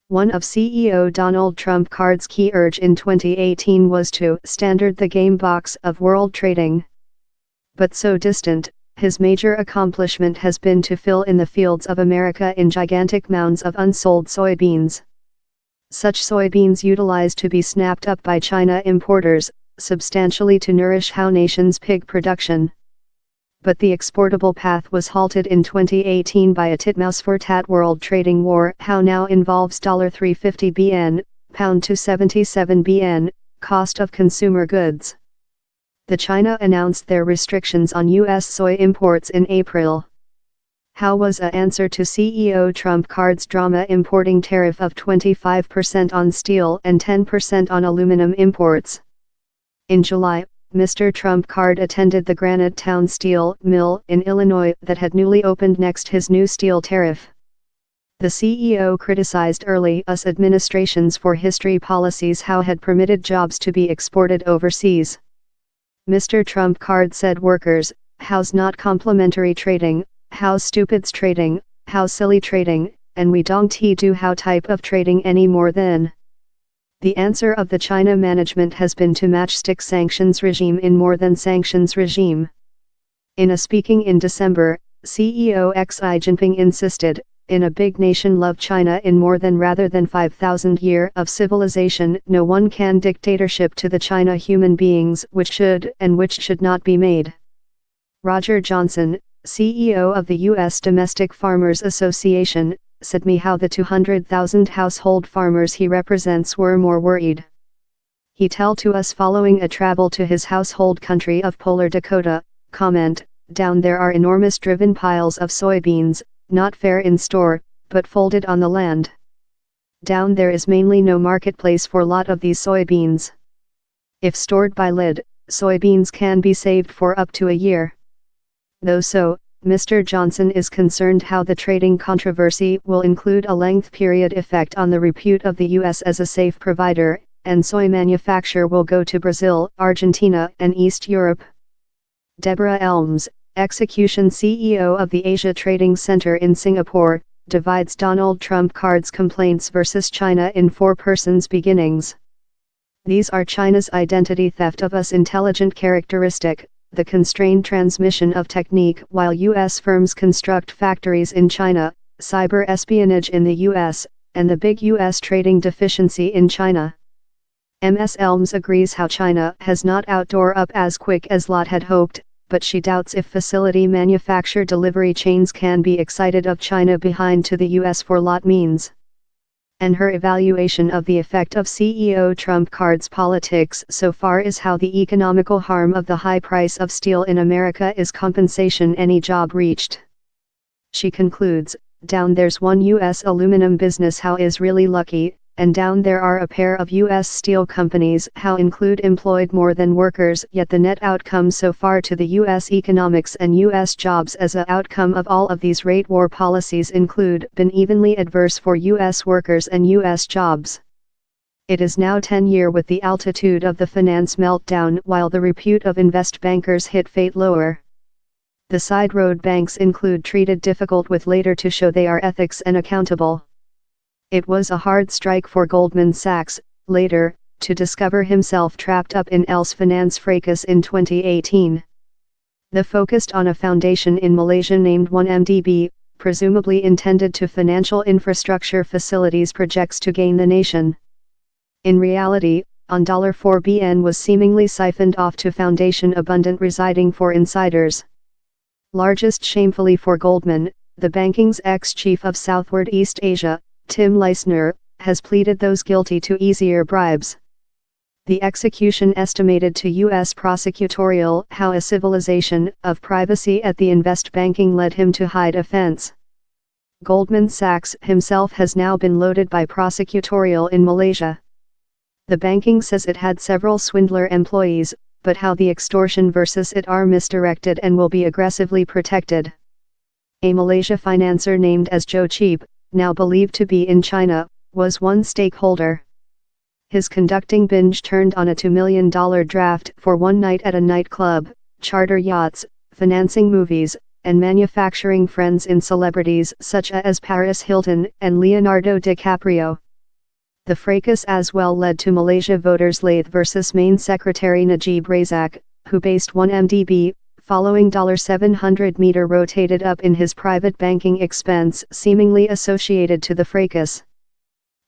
One of CEO Donald Trump Card's key urge in 2018 was to standard the game box of world trading. But so distant, his major accomplishment has been to fill in the fields of America in gigantic mounds of unsold soybeans. Such soybeans utilized to be snapped up by China importers, substantially to nourish how nation's pig production. But the exportable path was halted in 2018 by a tit-mouse-for-tat world trading war, how now involves $350 BN, pound 277 BN, cost of consumer goods. The China announced their restrictions on U.S. soy imports in April. How was a answer to CEO Trump Card's drama importing tariff of 25% on steel and 10% on aluminum imports? In July, Mr. Trump Card attended the Granite Town Steel Mill in Illinois that had newly opened next his new steel tariff. The CEO criticized early US administrations for history policies how had permitted jobs to be exported overseas. Mr. Trump Card said workers, how's not complementary trading, how's stupid's trading, how's silly trading, and we don't do how type of trading any more than. The answer of the China management has been to matchstick sanctions regime in more than sanctions regime. In a speaking in December, CEO Xi Jinping insisted, in a big nation love China in more than rather than 5,000 year of civilization no one can dictatorship to the China human beings which should and which should not be made. Roger Johnson, CEO of the U.S. Domestic Farmers Association, said me how the 200,000 household farmers he represents were more worried. He tell to us following a travel to his household country of Polar Dakota, comment, down there are enormous driven piles of soybeans, not fair in store, but folded on the land. Down there is mainly no marketplace for lot of these soybeans. If stored by lid, soybeans can be saved for up to a year. Though so, Mr. Johnson is concerned how the trading controversy will include a length period effect on the repute of the U.S. as a safe provider, and soy manufacture will go to Brazil, Argentina, and East Europe. Deborah Elms, Execution CEO of the Asia Trading Center in Singapore, divides Donald Trump Card's complaints versus China in 4 persons beginnings. These are China's identity theft of us intelligent characteristic, the constrained transmission of technique while U.S. firms construct factories in China, cyber espionage in the U.S., and the big U.S. trading deficiency in China. Ms. Elms agrees how China has not outdoor up as quick as Lot had hoped, but she doubts if facility manufacture delivery chains can be excited of China behind to the U.S. for Lot means. And her evaluation of the effect of CEO Trump Card's politics so far is how the economical harm of the high price of steel in America is compensation any job reached. She concludes, down there's one U.S. aluminum business how is really lucky, and down there are a pair of U.S. steel companies how include employed more than workers, yet the net outcome so far to the U.S. economics and U.S. jobs as a outcome of all of these rate war policies include been evenly adverse for U.S. workers and U.S. jobs. It is now 10 years with the altitude of the finance meltdown while the repute of invest bankers hit fate lower. The side road banks include treated difficult with later to show they are ethics and accountable. It was a hard strike for Goldman Sachs, later, to discover himself trapped up in else finance fracas in 2018. The focused on a foundation in Malaysia named 1MDB, presumably intended to financial infrastructure facilities projects to gain the nation. In reality, on $4 BN was seemingly siphoned off to foundation abundant residing for insiders. Largest shamefully for Goldman, the banking's ex-chief of Southward East Asia, Tim Leissner, has pleaded those guilty to easier bribes. The execution estimated to U.S. prosecutorial how a civilization of privacy at the invest banking led him to hide offense. Goldman Sachs himself has now been loaded by prosecutorial in Malaysia. The banking says it had several swindler employees, but how the extortion versus it are misdirected and will be aggressively protected. A Malaysia financer named as Joe Cheap, now believed to be in China, was one stakeholder. His conducting binge turned on a $2 million draft for one night at a nightclub, charter yachts, financing movies, and manufacturing friends in celebrities such as Paris Hilton and Leonardo DiCaprio. The fracas as well led to Malaysia voters lathe versus Main Secretary Najib Razak, who based 1 MDB, following $700 rotated up in his private banking expense seemingly associated to the fracas.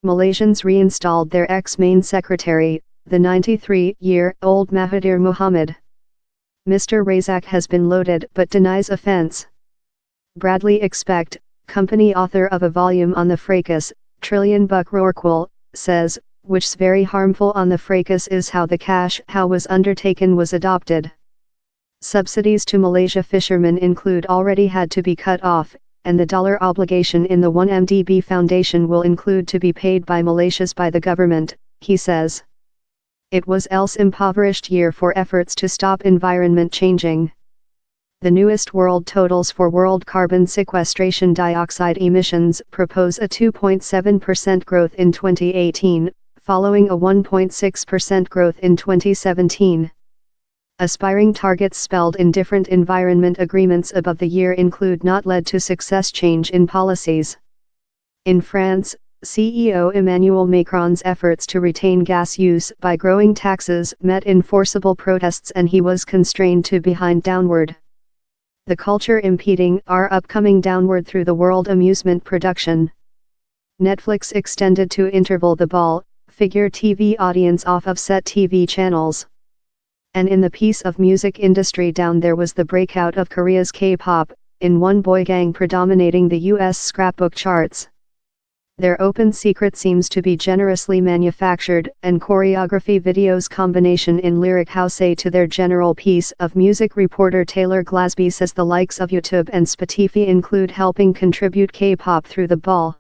Malaysians reinstalled their ex-Main Secretary, the 93-year-old Mahathir Mohamad. Mr. Razak has been loaded but denies offence. Bradley Expect, company author of a volume on the fracas, Trillion Buck Rorqual, says, which's very harmful on the fracas is how the cash how was undertaken was adopted. Subsidies to Malaysia fishermen include already had to be cut off, and the dollar obligation in the 1MDB Foundation will include to be paid by Malaysians by the government, he says. It was else impoverished year for efforts to stop environment changing. The newest world totals for world carbon sequestration dioxide emissions propose a 2.7% growth in 2018, following a 1.6% growth in 2017. Aspiring targets spelled in different environment agreements above the year include not led to success change in policies. In France, CEO Emmanuel Macron's efforts to retain gas use by growing taxes met enforceable protests and he was constrained to behind downward. The culture impeding our upcoming downward through the world amusement production. Netflix extended to interval the ball, figure TV audience off of set TV channels. And in the piece of music industry down there was the breakout of Korea's K-pop, in one boy gang predominating the US scrapbook charts. Their open secret seems to be generously manufactured and choreography videos combination in lyric house to their general piece of music. Reporter Taylor Glasby says the likes of YouTube and Spotify include helping contribute K-pop through the ball.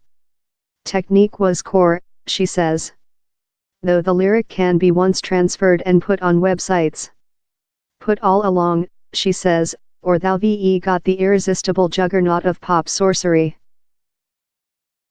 Technique was core, she says. Though the lyric can be once transferred and put on websites. Put all along, she says, or thou ve got the irresistible juggernaut of pop sorcery.